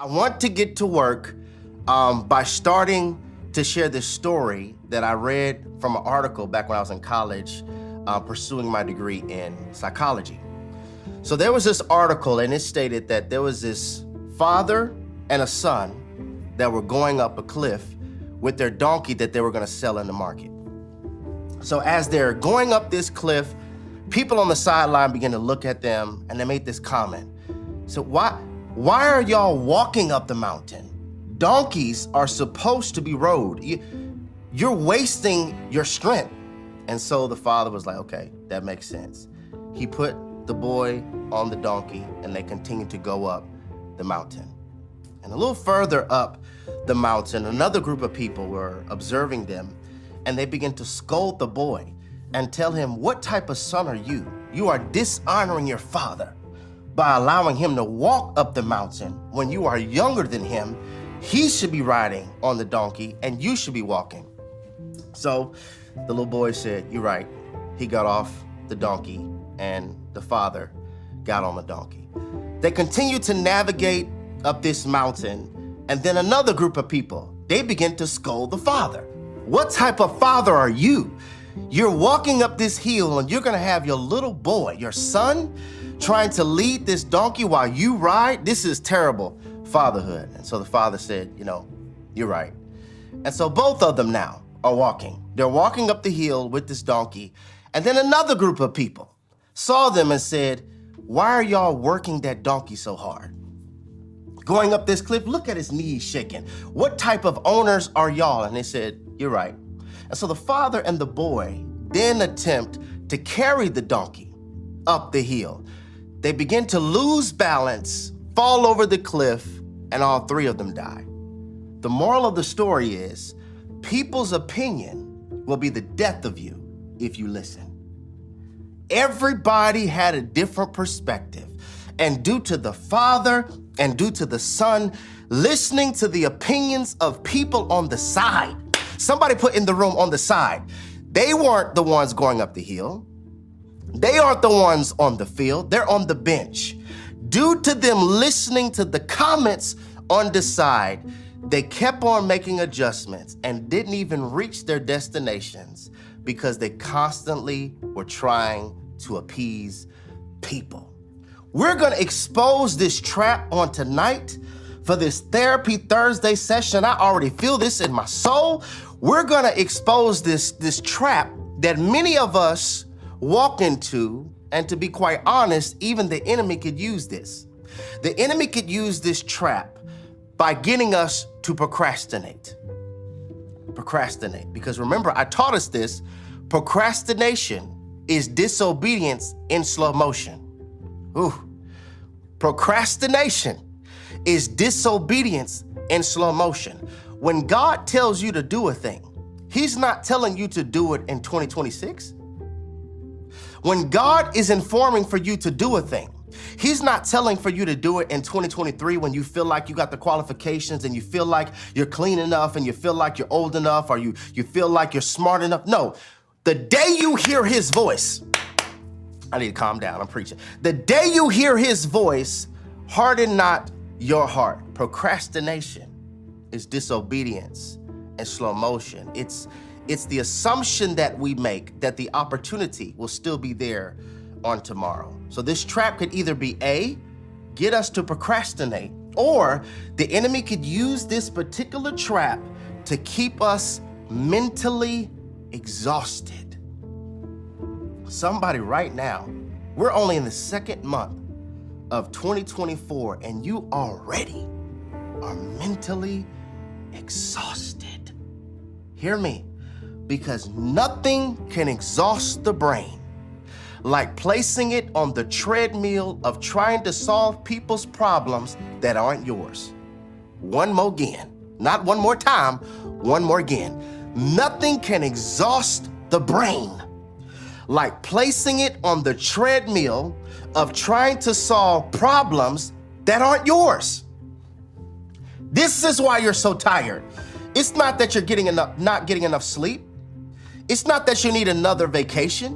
I want to get to work by starting to share this story that I read from an article back when I was in college pursuing my degree in psychology. So there was this article and it stated that there was this father and a son that were going up a cliff with their donkey that they were going to sell in the market. So as they're going up this cliff, people on the sideline began to look at them and they made this comment. So why are y'all walking up the mountain? Donkeys are supposed to be rode. You're wasting your strength. And so the father was like, okay, that makes sense. He put the boy on the donkey and they continued to go up the mountain. And a little further up the mountain, another group of people were observing them and they began to scold the boy and tell him, what type of son are you? You are dishonoring your father by allowing him to walk up the mountain when you are younger than him. He should be riding on the donkey and you should be walking. So the little boy said, you're right. He got off the donkey and the father got on the donkey. They continued to navigate up this mountain, and then another group of people, they began to scold the father. What type of father are you? You're walking up this hill and you're gonna have your little boy, your son, trying to lead this donkey while you ride? This is terrible fatherhood. And so the father said, you're right. And so both of them now are walking. They're walking up the hill with this donkey. And then another group of people saw them and said, why are y'all working that donkey so hard? Going up this cliff, look at his knees shaking. What type of owners are y'all? And they said, you're right. And so the father and the boy then attempt to carry the donkey up the hill. They begin to lose balance, fall over the cliff, and all three of them die. The moral of the story is, people's opinion will be the death of you if you listen. Everybody had a different perspective, and due to the father and due to the son listening to the opinions of people on the side, somebody put in the room on the side, they weren't the ones going up the hill. They aren't the ones on the field, they're on the bench. Due to them listening to the comments on the side, they kept on making adjustments and didn't even reach their destinations because they constantly were trying to appease people. We're gonna expose this trap on tonight for this Therapy Thursday session. I already feel this in my soul. We're gonna expose this trap that many of us walk into, and to be quite honest, even the enemy could use this. The enemy could use this trap by getting us to procrastinate. Procrastinate, because remember, I taught us this, procrastination is disobedience in slow motion. Ooh. Procrastination is disobedience in slow motion. When God tells you to do a thing, He's not telling you to do it in 2026. When God is informing for you to do a thing, He's not telling for you to do it in 2023 when you feel like you got the qualifications and you feel like you're clean enough and you feel like you're old enough or you feel like you're smart enough. No, the day you hear His voice, I need to calm down, I'm preaching. The day you hear His voice, harden not your heart. Procrastination is disobedience and slow motion. It's the assumption that we make that the opportunity will still be there on tomorrow. So this trap could either be A, get us to procrastinate, or the enemy could use this particular trap to keep us mentally exhausted. Somebody right now, we're only in the second month of 2024 and you already are mentally exhausted. Hear me. Because nothing can exhaust the brain like placing it on the treadmill of trying to solve people's problems that aren't yours. One more again, not one more time, one more again. Nothing can exhaust the brain like placing it on the treadmill of trying to solve problems that aren't yours. This is why you're so tired. It's not that you're not getting enough sleep. It's not that you need another vacation.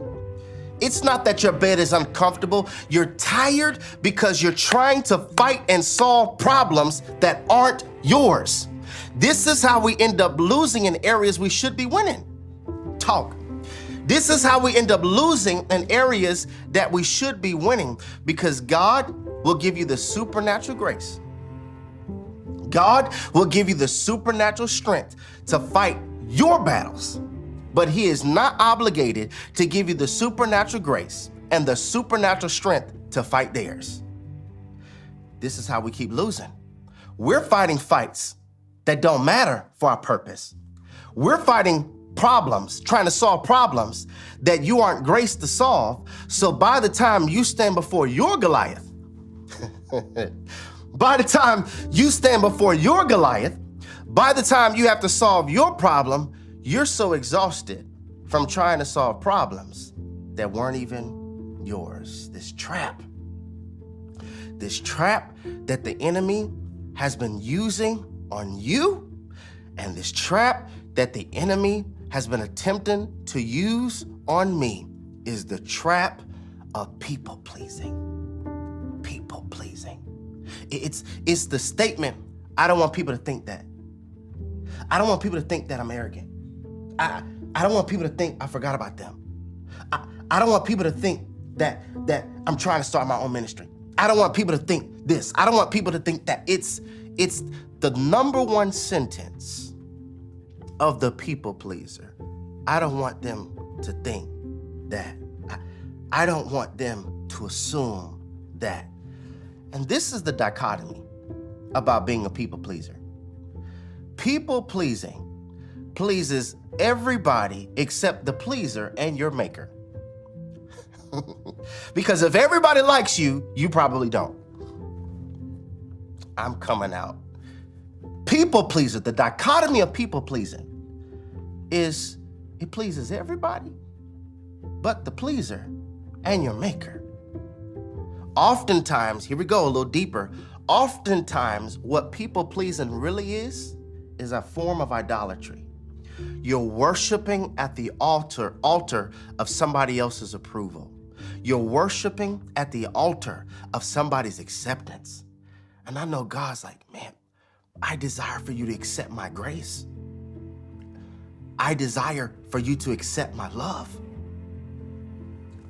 It's not that your bed is uncomfortable. You're tired because you're trying to fight and solve problems that aren't yours. This is how we end up losing in areas we should be winning. Talk. This is how we end up losing in areas that we should be winning, because God will give you the supernatural grace. God will give you the supernatural strength to fight your battles, but He is not obligated to give you the supernatural grace and the supernatural strength to fight theirs. This is how we keep losing. We're fighting fights that don't matter for our purpose. We're fighting problems, trying to solve problems that you aren't graced to solve. So by the time you stand before your Goliath, by the time you stand before your Goliath, by the time you have to solve your problem, you're so exhausted from trying to solve problems that weren't even yours. This trap that the enemy has been using on you, and this trap that the enemy has been attempting to use on me, is the trap of people pleasing. People pleasing. It's the statement, I don't want people to think that. I don't want people to think that I'm arrogant. I don't want people to think I forgot about them. I don't want people to think that I'm trying to start my own ministry. I don't want people to think this. I don't want people to think that. It's the number one sentence of the people pleaser. I don't want them to think that. I don't want them to assume that. And this is the dichotomy about being a people pleaser. People pleasing pleases everybody except the pleaser and your maker. Because if everybody likes you, you probably don't. I'm coming out. People pleaser, the dichotomy of people pleasing is it pleases everybody but the pleaser and your maker. Oftentimes, here we go a little deeper. Oftentimes, what people pleasing really is a form of idolatry. You're worshiping at the altar of somebody else's approval. You're worshiping at the altar of somebody's acceptance. And I know God's like, man, I desire for you to accept my grace. I desire for you to accept my love.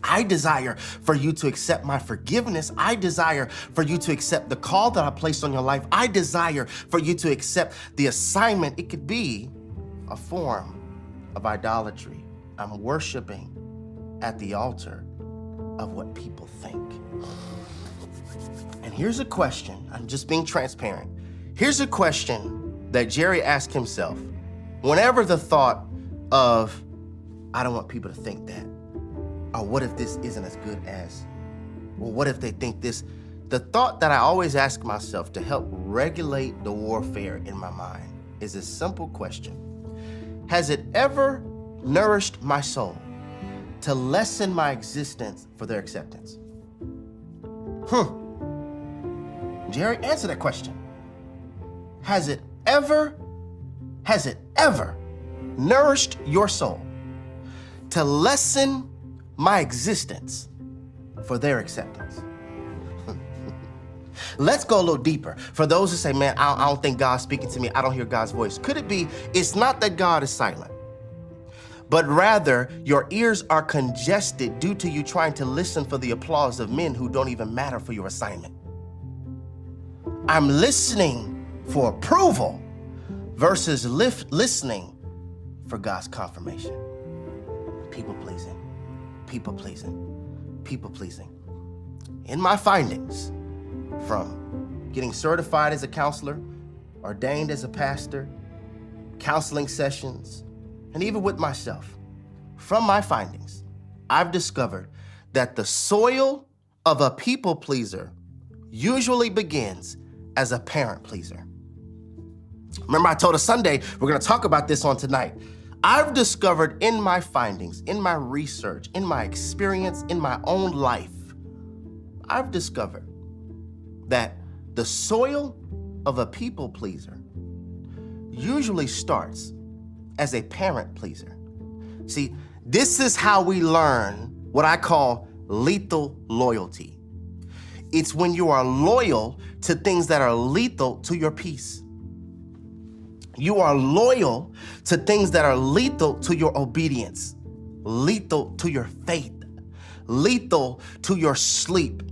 I desire for you to accept my forgiveness. I desire for you to accept the call that I placed on your life. I desire for you to accept the assignment. It could be a form of idolatry. I'm worshiping at the altar of what people think. And here's a question. I'm just being transparent. Here's a question that Jerry asked himself whenever the thought of, I don't want people to think that, or what if this isn't as good as, or what if they think this? The thought that I always ask myself to help regulate the warfare in my mind is a simple question. Has it ever nourished my soul to lessen my existence for their acceptance? Jerry, answer that question. Has it ever nourished your soul to lessen my existence for their acceptance? Let's go a little deeper. For those who say, man, I don't think God's speaking to me. I don't hear God's voice. Could it be, it's not that God is silent, but rather your ears are congested due to you trying to listen for the applause of men who don't even matter for your assignment. I'm listening for approval versus listening for God's confirmation. People pleasing, people pleasing, people pleasing. In my findings, from getting certified as a counselor, ordained as a pastor, counseling sessions, and even with myself, from my findings, I've discovered that the soil of a people pleaser usually begins as a parent pleaser. Remember, I told us Sunday, we're gonna talk about this on tonight. I've discovered in my findings, in my research, in my experience, in my own life, I've discovered that the soil of a people pleaser usually starts as a parent pleaser. See, this is how we learn what I call lethal loyalty. It's when you are loyal to things that are lethal to your peace. You are loyal to things that are lethal to your obedience, lethal to your faith, lethal to your sleep.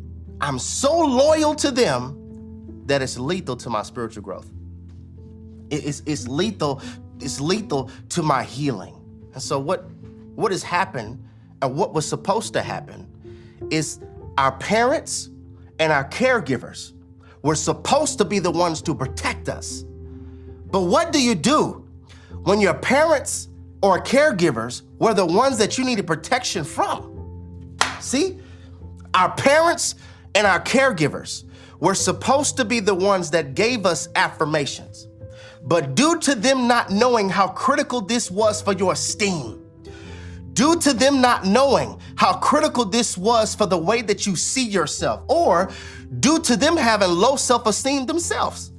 I'm so loyal to them that it's lethal to my spiritual growth. It's lethal to my healing. And so what has happened and what was supposed to happen is our parents and our caregivers were supposed to be the ones to protect us. But what do you do when your parents or caregivers were the ones that you needed protection from? See, our parents and our caregivers were supposed to be the ones that gave us affirmations. But due to them not knowing how critical this was for your esteem, due to them not knowing how critical this was for the way that you see yourself, or due to them having low self-esteem themselves,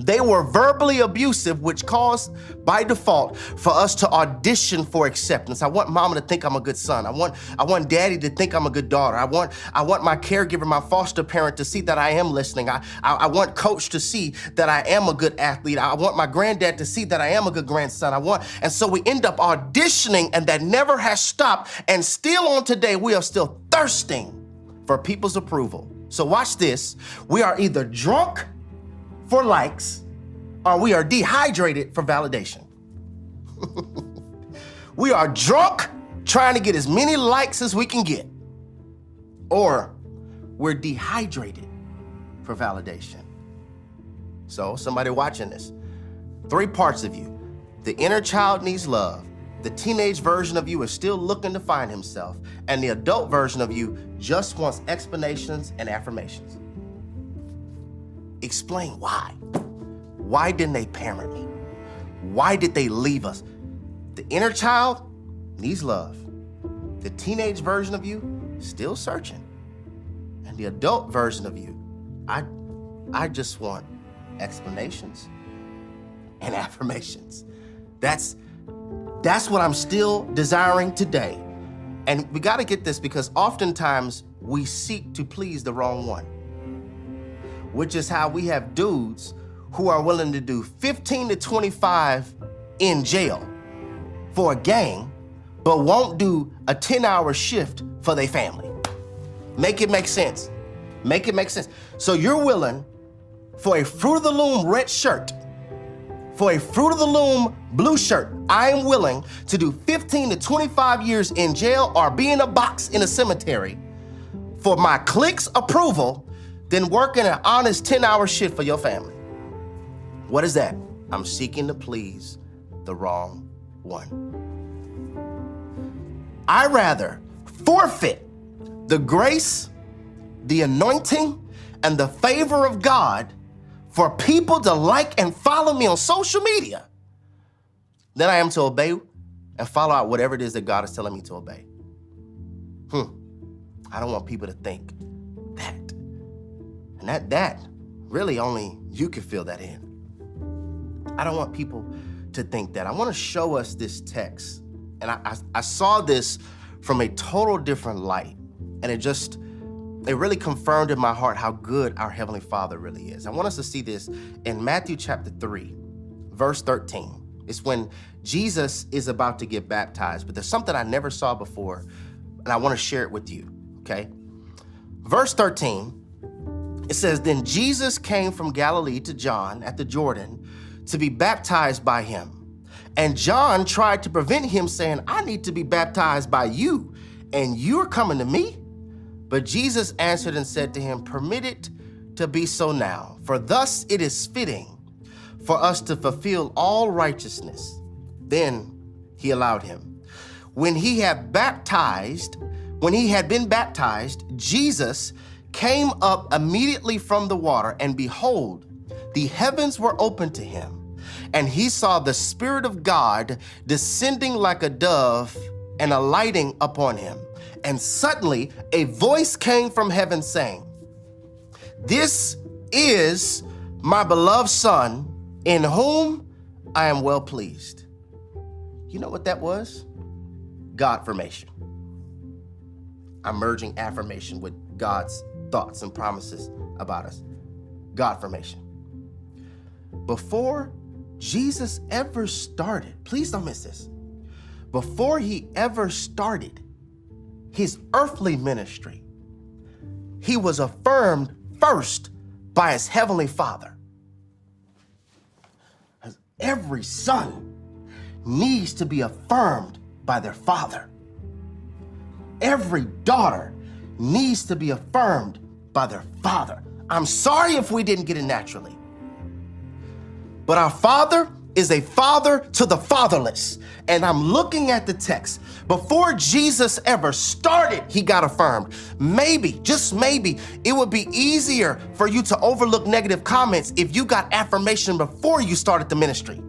they were verbally abusive, which caused by default for us to audition for acceptance. I want mama to think I'm a good son. I want daddy to think I'm a good daughter. I want my caregiver, my foster parent to see that I am listening. I want coach to see that I am a good athlete. I want my granddad to see that I am a good grandson. And so we end up auditioning, and that never has stopped. And still on today, we are still thirsting for people's approval. So watch this. We are either drunk for likes, or we are dehydrated for validation. We are drunk trying to get as many likes as we can get, or we're dehydrated for validation. So somebody watching this, 3 parts of you. The inner child needs love. The teenage version of you is still looking to find himself, and the adult version of you just wants explanations and affirmations. Explain why. Why didn't they parent me? Why did they leave us? The inner child needs love. The teenage version of you still searching. And the adult version of you, I just want explanations and affirmations. That's what I'm still desiring today. And we got to get this, because oftentimes we seek to please the wrong one, which is how we have dudes who are willing to do 15 to 25 in jail for a gang, but won't do a 10-hour shift for their family. Make it make sense. Make it make sense. So you're willing for a Fruit of the Loom red shirt, for a Fruit of the Loom blue shirt. I am willing to do 15 to 25 years in jail or be in a box in a cemetery for my clique's approval, than working an honest 10-hour shift for your family. What is that? I'm seeking to please the wrong one. I rather forfeit the grace, the anointing, and the favor of God for people to like and follow me on social media than I am to obey and follow out whatever it is that God is telling me to obey. I don't want people to think that. And that really only you can feel that in. I don't want people to think that. I want to show us this text. And I saw this from a total different light. And it really confirmed in my heart how good our Heavenly Father really is. I want us to see this in Matthew chapter 3, verse 13. It's when Jesus is about to get baptized, but there's something I never saw before, and I want to share it with you, okay? Verse 13, it says, "Then Jesus came from Galilee to John at the Jordan to be baptized by him. And John tried to prevent him, saying, 'I need to be baptized by you, and you're coming to me?' But Jesus answered and said to him, 'Permit it to be so now, for thus it is fitting for us to fulfill all righteousness.' Then he allowed him. When he had been baptized, Jesus came up immediately from the water, and behold, the heavens were opened to him, and he saw the Spirit of God descending like a dove and alighting upon him. And suddenly a voice came from heaven saying, 'This is my beloved Son, in whom I am well pleased.'" You know what that was? Godformation. I'm merging affirmation with God's thoughts and promises about us. Godformation. Before Jesus ever started, please don't miss this. Before he ever started his earthly ministry, he was affirmed first by his heavenly Father. Every son needs to be affirmed by their father. Every daughter needs to be affirmed by their father. I'm sorry if we didn't get it naturally, but our Father is a father to the fatherless. And I'm looking at the text. Before Jesus ever started, he got affirmed. Maybe, just maybe, it would be easier for you to overlook negative comments if you got affirmation before you started the ministry.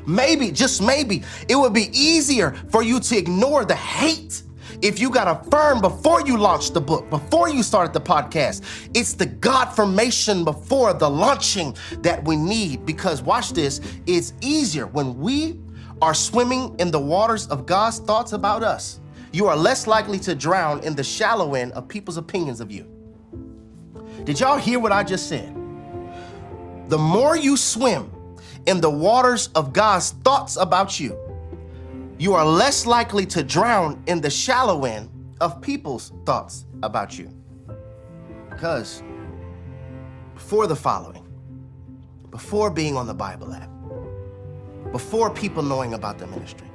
Maybe, just maybe, it would be easier for you to ignore the hate if you got affirmed before you launched the book, before you started the podcast. It's the Godformation before the launching that we need, because watch this, it's easier when we are swimming in the waters of God's thoughts about us. You are less likely to drown in the shallow end of people's opinions of you. Did y'all hear what I just said? The more you swim in the waters of God's thoughts about you, you are less likely to drown in the shallow end of people's thoughts about you. Because before the following, before being on the Bible app, before people knowing about the ministry,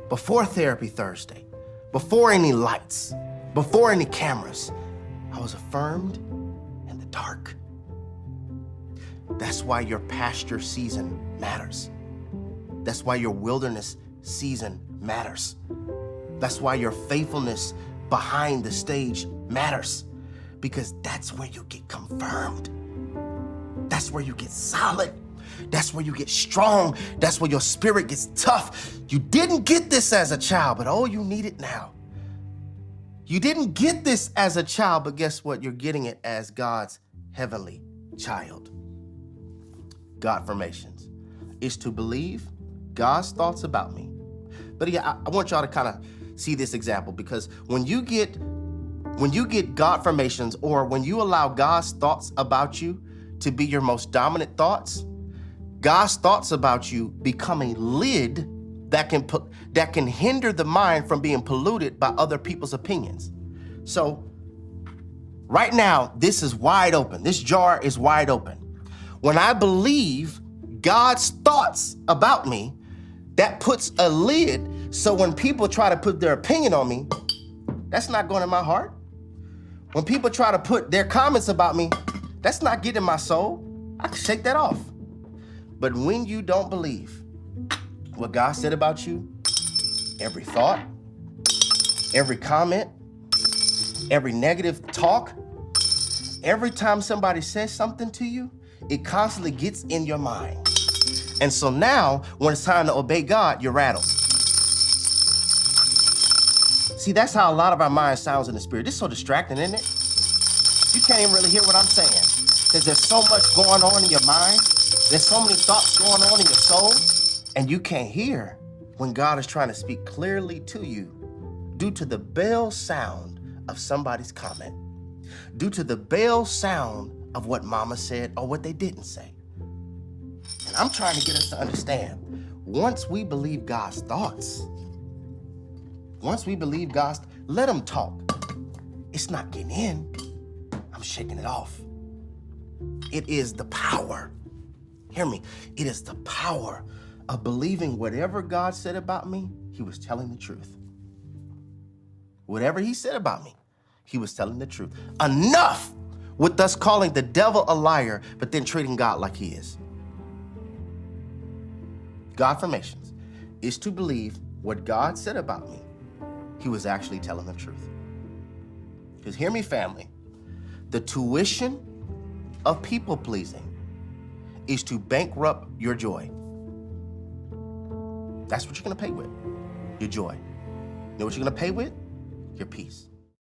before Therapy Thursday, before any lights, before any cameras, I was affirmed in the dark. That's why your pasture season matters. That's why your wilderness season matters. That's why your faithfulness behind the stage matters, because that's where you get confirmed. That's where you get solid. That's where you get strong. That's where your spirit gets tough. You didn't get this as a child, but oh, you need it now. You didn't get this as a child, but guess what? You're getting it as God's heavenly child. Godformations is to believe God's thoughts about me. But yeah, I want y'all to kind of see this example, because when you get Godformations, or when you allow God's thoughts about you to be your most dominant thoughts, God's thoughts about you become a lid that can hinder the mind from being polluted by other people's opinions. So right now, this is wide open. This jar is wide open. When I believe God's thoughts about me, that puts a lid, so when people try to put their opinion on me, that's not going in my heart. When people try to put their comments about me, that's not getting my soul. I can shake that off. But when you don't believe what God said about you, every thought, every comment, every negative talk, every time somebody says something to you, it constantly gets in your mind. And so now, when it's time to obey God, you're rattled. See, that's how a lot of our mind sounds in the spirit. This is so distracting, isn't it? You can't even really hear what I'm saying, because there's so much going on in your mind. There's so many thoughts going on in your soul, and you can't hear when God is trying to speak clearly to you due to the bell sound of somebody's comment, due to the bell sound of what mama said or what they didn't say. And I'm trying to get us to understand, once we believe God's thoughts, let them talk. It's not getting in. I'm shaking it off. It is the power. Hear me. It is the power of believing whatever God said about me, he was telling the truth. Whatever he said about me, he was telling the truth. Enough with us calling the devil a liar, but then treating God like he is. Godformations is to believe what God said about me, he was actually telling the truth. Because hear me, family, the tuition of people pleasing is to bankrupt your joy. That's what you're gonna pay with, your joy. You know what you're gonna pay with? Your peace.